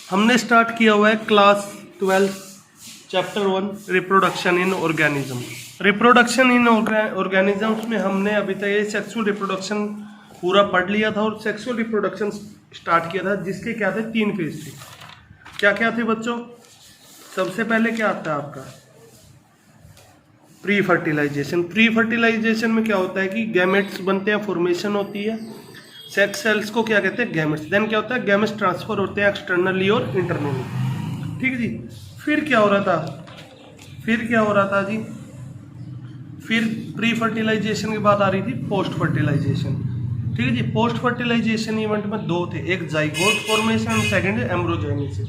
हमने स्टार्ट किया हुआ है class 12 chapter 1 reproduction in organism. Reproduction in organisms में हमने अभी तक ये सेक्सुअल रिप्रोडक्शन पूरा पढ़ लिया था और सेक्सुअल रिप्रोडक्शन स्टार्ट किया था, जिसके क्या थे 3 फेज थे। क्या क्या थे बच्चों? सबसे पहले क्या आता है आपका प्री फर्टिलाइजेशन। प्री फर्टिलाइजेशन में क्या होता है कि गैमेट्स बनते हैं, फॉर्मेशन होती है, सेक्स सेल्स को क्या कहते हैं गैमेट्स। देन क्या होता है गैमेट्स ट्रांसफर होते हैं एक्सटर्नली और इंटरनली। ठीक है जी। फिर क्या हो रहा था जी? फिर प्री फर्टिलाइजेशन के बाद आ रही थी पोस्ट फर्टिलाइजेशन। ठीक है जी। पोस्ट फर्टिलाइजेशन इवेंट में 2 थे, एक जाइगोट फॉर्मेशन, सेकंड एम्ब्रोजेनेसिस।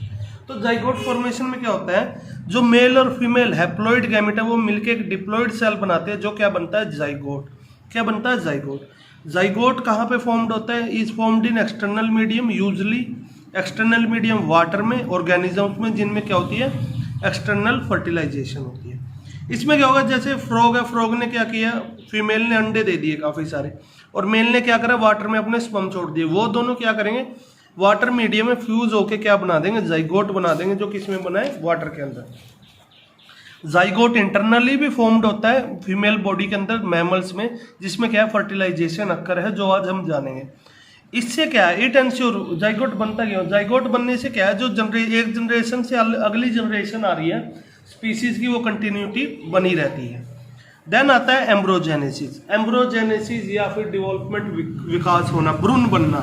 तो जाइगोट फॉर्मेशन में क्या होता है, जो मेल और फीमेल हैप्लॉइड गैमेट है वो मिलके एक डिप्लॉइड सेल बनाते हैं, जो क्या बनता है जाइगोट। क्या बनता है जाइगोट। जाइगोट कहाँ पे फॉर्म्ड होता है? Is formed in external medium, usually external medium water में, ऑर्गेनिजम्स में जिनमें क्या होती है एक्सटर्नल फर्टिलाइजेशन होती है। इसमें क्या होगा, जैसे फ्रॉग है, फ्रॉग ने क्या किया, फीमेल ने अंडे दे दिए काफ़ी सारे और मेल ने क्या करा वाटर में अपने स्पर्म छोड़ दिए। वो दोनों क्या करेंगे वाटर मीडियम में फ्यूज होके क्या बना देंगे जाइगोट बना देंगे, जो किसमें बनाए वाटर के अंदर। जाइगोट इंटरनली भी फॉर्म्ड होता है फीमेल बॉडी के अंदर मैमल्स में, जिसमें क्या है फर्टिलाइजेशन अक्कर है, जो आज हम जानेंगे। इससे क्या है इट एंश्योर जाइगोट बनता क्यों? जाइगोट बनने से क्या है जो एक जनरेशन से अगली जनरेशन आ रही है स्पीसीज की, वो कंटिन्यूटी बनी रहती है। देन आता है एम्ब्रोजेनेसिस। एम्ब्रोजेनेसिस या फिर डेवलपमेंट, विकास होना, भ्रूण बनना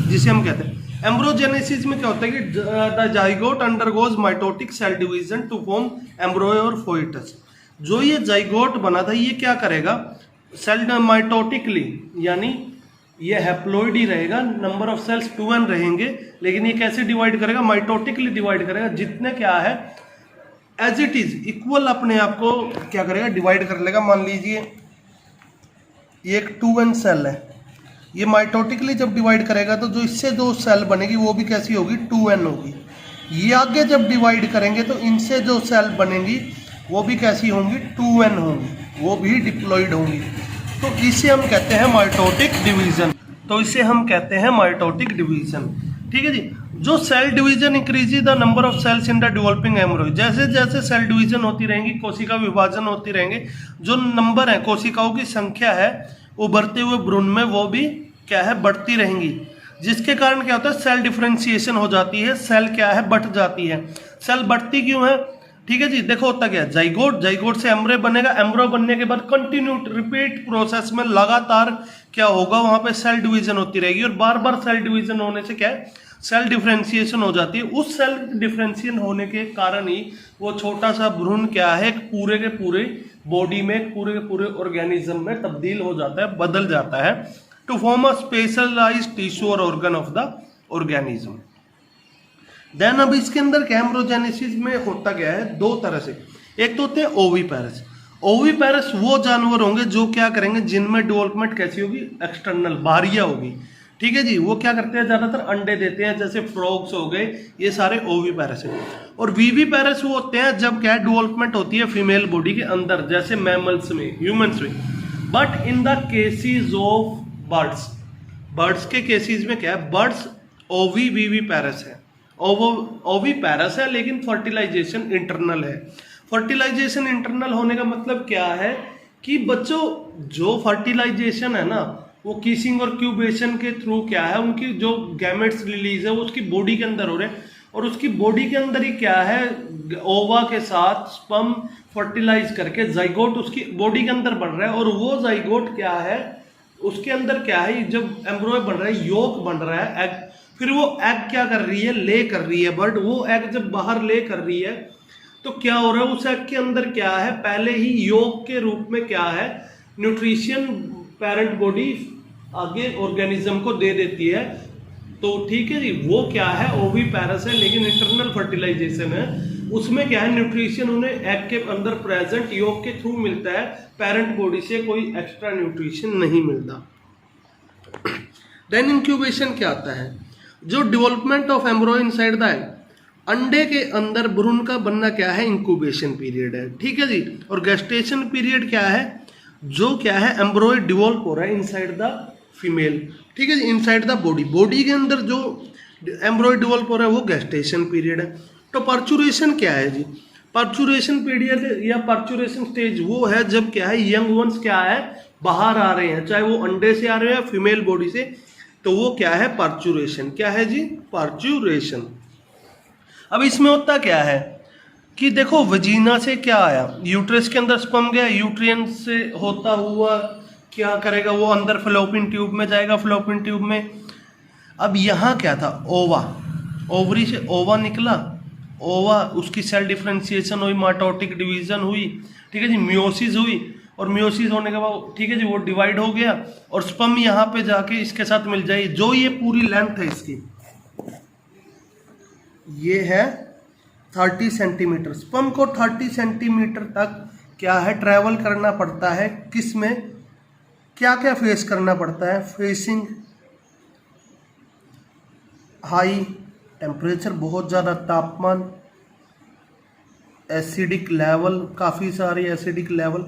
जिसे हम कहते हैं। एम्ब्रोजेनेसिस में क्या होता है कि the zygote undergoes mitotic cell division to form embryo और फोइटस। जो ये जाइगोट बना था ये क्या करेगा सेल माइटोटिकली, यानी ये हैप्लॉइड ही रहेगा, नंबर ऑफ सेल्स 2n रहेंगे, लेकिन ये कैसे डिवाइड करेगा माइटोटिकली डिवाइड करेगा, जितने क्या है एज इट इज इक्वल अपने आप को क्या करेगा डिवाइड कर लेगा। मान लीजिए ये एक 2n सेल है, ये माइटोटिकली जब डिवाइड करेगा तो जो इससे जो सेल बनेगी वो भी कैसी होगी 2n होगी। ये आगे जब डिवाइड करेंगे तो इनसे जो सेल बनेंगी वो भी कैसी होंगी 2n होंगी, वो भी डिप्लॉइड होंगी। तो इसे हम कहते हैं माइटोटिक डिवीजन। ठीक है जी। जो cell division increase the number of cells in the developing embryo. जैसे जैसे सेल डिवीजन होती रहेंगी, कोशिका विभाजन होती रहेंगे, जो नंबर है कोशिकाओं की संख्या है उभरते हुए भ्रूण में वो भी क्या है बढ़ती रहेंगी, जिसके कारण क्या होता है सेल डिफरेंशिएशन हो जाती है, सेल क्या है बढ़ जाती है। सेल बढ़ती क्यों है? ठीक है जी। देखो होता क्या है जाइगोट से एम्ब्रो बनेगा, एम्ब्रो बनने के बाद कंटिन्यू रिपीट प्रोसेस में लगातार क्या होगा वहां पे सेल डिवीजन होती रहेगी, और बार बार सेल डिवीजन होने से क्या है सेल डिफरेंशिएशन हो जाती है। उस सेल डिफरेंशिएशन होने के कारण ही वो छोटा सा भ्रूण क्या है पूरे के पूरे बॉडी में, पूरे के पूरे ऑर्गेनिज्म में तब्दील हो जाता है, बदल जाता है to form a specialised tissue और organ of the organism. Then अब इसके अंदर एम्ब्रोजेनेसिस में होता क्या है 2 तरह से। एक तो होते हैं ओवीपेरस। ओवीपेरस वो जानवर होंगे जो क्या करेंगे जिनमें डेवलपमेंट कैसी होगी एक्सटर्नल, बाहरिया होगी। ठीक है जी। वो क्या करते हैं ज्यादातर अंडे देते हैं, जैसे फ्रॉग्स हो गए, ये सारे ओवीपेरस है। और वीवीपेरस वो होते हैं जब क्या डेवलपमेंट होती है फीमेल बॉडी के अंदर, जैसे मैमल्स में, ह्यूमंस में। But in the cases of birds के केसेस में क्या है बर्ड्स ओवीवीपेरस है, ओवीपेरस है, लेकिन फर्टिलाइजेशन इंटरनल है। फर्टिलाइजेशन इंटरनल होने का मतलब क्या है कि बच्चों जो फर्टिलाइजेशन है ना वो किसिंग और क्यूबेशन के थ्रू क्या है उनकी जो गैमेट्स रिलीज है वो उसकी बॉडी के अंदर हो रहे हैं, और उसकी बॉडी के अंदर ही क्या है ओवा के साथ स्पर्म फर्टिलाइज करके जाइगोट उसकी बॉडी के अंदर बन रहा है। और वो जाइगोट क्या है उसके अंदर क्या है जब एम्ब्रॉय बन रहा है, योक बन रहा है, एग, फिर वो एग क्या कर रही है ले कर रही है, बट वो एग जब बाहर ले कर रही है तो क्या हो रहा है उस एग के अंदर क्या है पहले ही योक के रूप में क्या है न्यूट्रिशन पेरेंट बॉडी आगे ऑर्गेनिज्म को दे देती है। तो ठीक है जी, वो क्या है ओवीपेरस है, लेकिन इंटरनल फर्टिलाइजेशन है, उसमें क्या है न्यूट्रिशन उन्हें एग के अंदर प्रेजेंट योग के थ्रू मिलता है, पेरेंट बॉडी से कोई एक्स्ट्रा न्यूट्रिशन नहीं मिलता। देन इंक्यूबेशन क्या आता है, जो development of एम्ब्रो inside the egg, अंडे के अंदर भ्रूण का बनना क्या है इंक्यूबेशन पीरियड है। ठीक है जी। और गेस्टेशन पीरियड क्या है, जो क्या है एम्ब्रॉय डेवलप हो रहा है इनसाइड द फीमेल। ठीक है जी, इनसाइड द बॉडी, बॉडी के अंदर जो एम्ब्रॉयड डेवलप हो रहा है वो गेस्टेशन पीरियड है। तो पार्चुरेशन क्या है जी? पार्चुरेशन पीरियड या पार्चुरेशन स्टेज वो है जब क्या है यंग वंस क्या है बाहर आ रहे हैं, चाहे वो अंडे से आ रहे हैं या फीमेल बॉडी से, तो वो क्या है पार्चुरेशन। क्या है जी? पार्चुरेशन। अब इसमें होता क्या है कि देखो वजीना से क्या आया, यूट्रस के अंदर स्पर्म गया, यूट्रियन से होता हुआ क्या करेगा वो अंदर फ्लोपिन ट्यूब में जाएगा, फ्लोपिन ट्यूब में। अब यहाँ क्या था? ओवा, ओवरी से ओवा निकला, ओवा उसकी सेल डिफरेंशिएशन हुई, माइटोटिक डिवीजन हुई, ठीक है जी, मियोसिस हुई, और मियोसिस होने के बाद ठीक है जी वो डिवाइड हो गया और स्पर्म यहाँ पे जाके इसके साथ मिल जाएगी। जो ये पूरी लेंथ है इसकी, ये है 30 सेंटीमीटर। स्पर्म को 30 सेंटीमीटर तक क्या है ट्रैवल करना पड़ता है। किस में क्या क्या फेस करना पड़ता है? फेसिंग हाई टेम्परेचर, बहुत ज़्यादा तापमान, एसिडिक लेवल, काफ़ी सारे एसिडिक लेवल,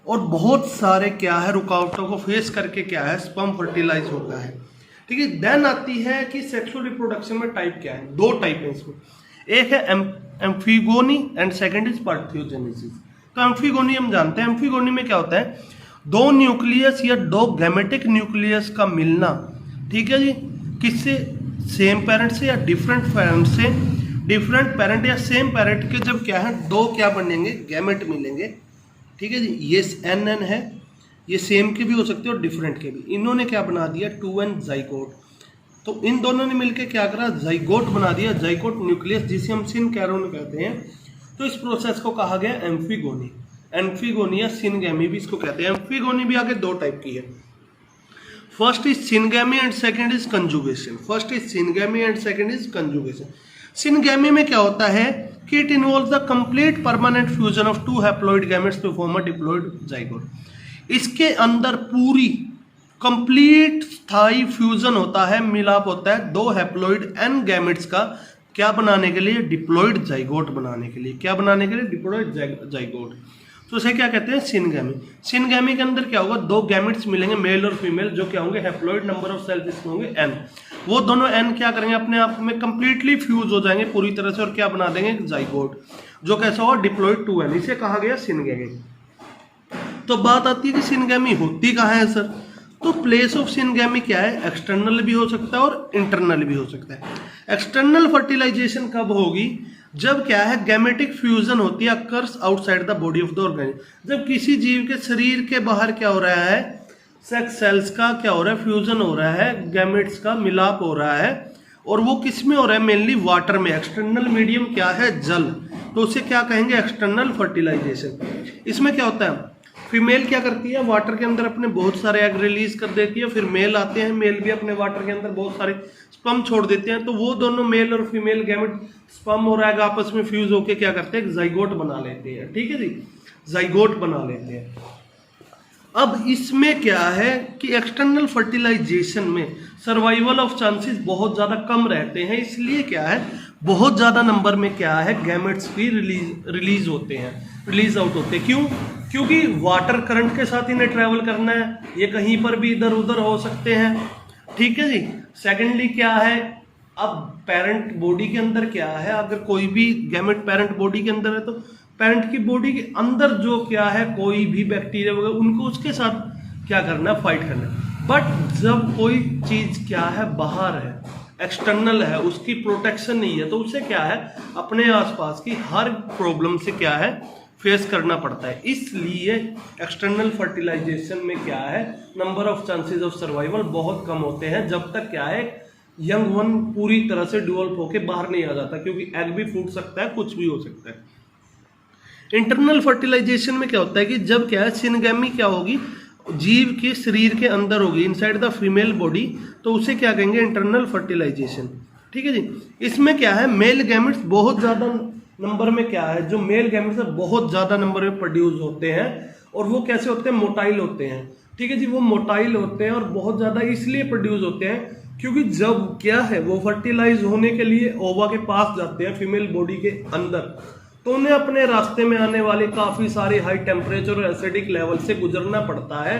और बहुत सारे क्या है रुकावटों को फेस करके क्या है स्पर्म फर्टिलाइज होता है। ठीक है, देन आती है कि सेक्सुअल रिप्रोडक्शन में टाइप क्या है? दो टाइप है इसमें, एक है एम्फीगोनी एंड सेकंड इज पार्थेनोजेनेसिस। तो एम्फीगोनी हम जानते हैं, एम्फीगोनी में क्या होता है? दो न्यूक्लियस या दो गैमेटिक न्यूक्लियस का मिलना, ठीक है जी, किससे? सेम पेरेंट से या डिफरेंट पेरेंट से, डिफरेंट पेरेंट या सेम पेरेंट के जब क्या है दो क्या बनेंगे? गैमेट मिलेंगे, ठीक है जी। ये NN है, ये सेम के भी हो सकते हैं और डिफरेंट के भी। इन्होंने क्या बना दिया? 2N zygote. तो इन दोनों ने मिलकर क्या करा? जाइगोट बना दिया, जाइगोट न्यूक्लियस, जिसे हम सिनकैरोन कहते हैं। तो इस प्रोसेस को कहा गया एम्फीगोनी। एम्फीगोनी या सिनगैमी भी इसको कहते हैं। एम्फीगोनी भी आगे दो टाइप की है, first is syngamy and second is conjugation. First is syngamy and second is conjugation. Syngamy में क्या होता है कि it involves the complete permanent fusion of two haploid gametes to form a diploid zygote. इसके अंदर पूरी कंप्लीट स्थायी fusion होता है, मिलाप होता है दो हैप्लॉइड एन गैमेट्स का, क्या बनाने के लिए? डिप्लॉइड जाइगोट बनाने के लिए। क्या बनाने के लिए? Diploid zygote. तो उसे क्या कहते हैं? सिनगैमी। सिनगैमी के अंदर क्या होगा? दो गैमेट्स मिलेंगे, मेल और फीमेल, जो क्या होंगे? हैप्लॉइड, नंबर ऑफ सेल्स इसमें होंगे n। वो दोनों n क्या करेंगे? अपने आप में कंप्लीटली फ्यूज हो जाएंगे पूरी तरह से, और क्या बना देंगे? जाइगोट, जो कैसा होगा? Diploid 2n। इसे कहा गया सिनगैमी। तो बात आती है कि सिनगैमी होती कहाँ है सर? तो प्लेस ऑफ सिनगैमी क्या है? एक्सटर्नल भी हो सकता है और इंटरनल भी हो सकता है। एक्सटर्नल फर्टिलाइजेशन कब होगी? जब क्या है गैमेटिक फ्यूजन होती है occurs outside the body of the organism. जब किसी जीव के शरीर के बाहर क्या हो रहा है? सेक्स सेल्स का क्या हो रहा है? फ्यूजन हो रहा है, गैमेट्स का मिलाप हो रहा है, और वो किस में हो रहा है? मेनली वाटर में। एक्सटर्नल मीडियम क्या है? जल। तो उसे क्या कहेंगे? External fertilization. इसमें क्या होता है? फीमेल क्या करती है? वाटर के अंदर अपने बहुत सारे एग रिलीज कर देती है, फिर मेल आते हैं, मेल भी अपने वाटर के अंदर बहुत सारे स्पर्म छोड़ देते हैं। तो वो दोनों मेल और फीमेल गैमेट स्पर्म और एग आपस में फ्यूज होके क्या करते हैं? जाइगोट बना लेते हैं, ठीक है जी, जाइगोट बना लेते हैं। अब इसमें क्या है कि एक्सटर्नल फर्टिलाइजेशन में सर्वाइवल ऑफ चांसेस बहुत ज़्यादा कम रहते हैं, इसलिए क्या है बहुत ज़्यादा नंबर में क्या है गैमेट्स भी रिलीज होते हैं, रिलीज आउट होते हैं। क्यों? क्योंकि वाटर करंट के साथ इन्हें ट्रैवल करना है, ये कहीं पर भी इधर उधर हो सकते हैं, ठीक है जी। सेकेंडली क्या है, अब पेरेंट बॉडी के अंदर क्या है, अगर कोई भी गैमेट पेरेंट बॉडी के अंदर है तो पेरेंट की बॉडी के अंदर जो क्या है कोई भी बैक्टीरिया वगैरह उनको उसके साथ क्या करना है? फाइट करना है। बट जब कोई चीज़ क्या है बाहर है, एक्सटर्नल है, उसकी प्रोटेक्शन नहीं है, तो उसे क्या है अपने आसपास की हर प्रॉब्लम से क्या है फेस करना पड़ता है। इसलिए एक्सटर्नल फर्टिलाइजेशन में क्या है number of chances of survival बहुत कम होते हैं, जब तक क्या है यंग वन पूरी तरह से डेवलप होके बाहर नहीं आ जाता, क्योंकि एग भी फूट सकता है, कुछ भी हो सकता है। इंटरनल फर्टिलाइजेशन में क्या होता है कि जब क्या है सिनगैमी क्या होगी जीव के शरीर के अंदर होगी, इनसाइड द फीमेल बॉडी, तो उसे क्या कहेंगे? इंटरनल फर्टिलाइजेशन, ठीक है जी। इसमें क्या है मेल गैमेट्स बहुत ज़्यादा नंबर में क्या है, जो मेल गैमेट्स है बहुत ज़्यादा नंबर में प्रोड्यूस होते हैं, और वो कैसे होते हैं? मोटाइल होते हैं, ठीक है जी। वो मोटाइल होते हैं और बहुत ज़्यादा इसलिए प्रोड्यूस होते हैं क्योंकि जब क्या है वो फर्टिलाइज होने के लिए ओवा के पास जाते हैं फीमेल बॉडी के अंदर, तो उन्हें अपने रास्ते में आने वाले काफ़ी सारे हाई टेम्परेचर और एसिडिक लेवल से गुजरना पड़ता है,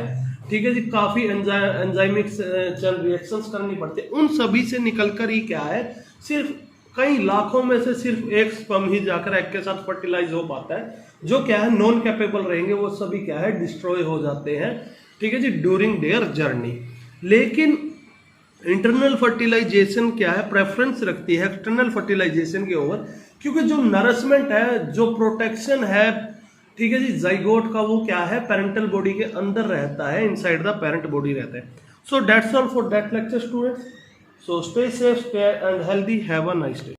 ठीक है जी, काफी एंजाइमिक चल रिएक्शंस करनी पड़ती है, उन सभी से निकलकर ही क्या है, सिर्फ कई लाखों में से सिर्फ एक स्पर्म ही जाकर एग के साथ फर्टिलाइज हो पाता है, जो क्या है नॉन कैपेबल रहेंगे, वो सभी क्या है डिस्ट्रॉय हो जाते हैं, ठीक है जी, ड्यूरिंग देयर जर्नी। लेकिन इंटरनल फर्टिलाइजेशन क्या है, प्रेफरेंस रखती है एक्सटर्नल फर्टिलाइजेशन के ओवर, क्योंकि जो नरिशमेंट है, जो प्रोटेक्शन है, ठीक है जी, जाइगोट का, वो क्या है पेरेंटल बॉडी के अंदर रहता है, इनसाइड द पेरेंट बॉडी रहता है। So that's all for that lecture students. So stay safe and healthy, have a nice day.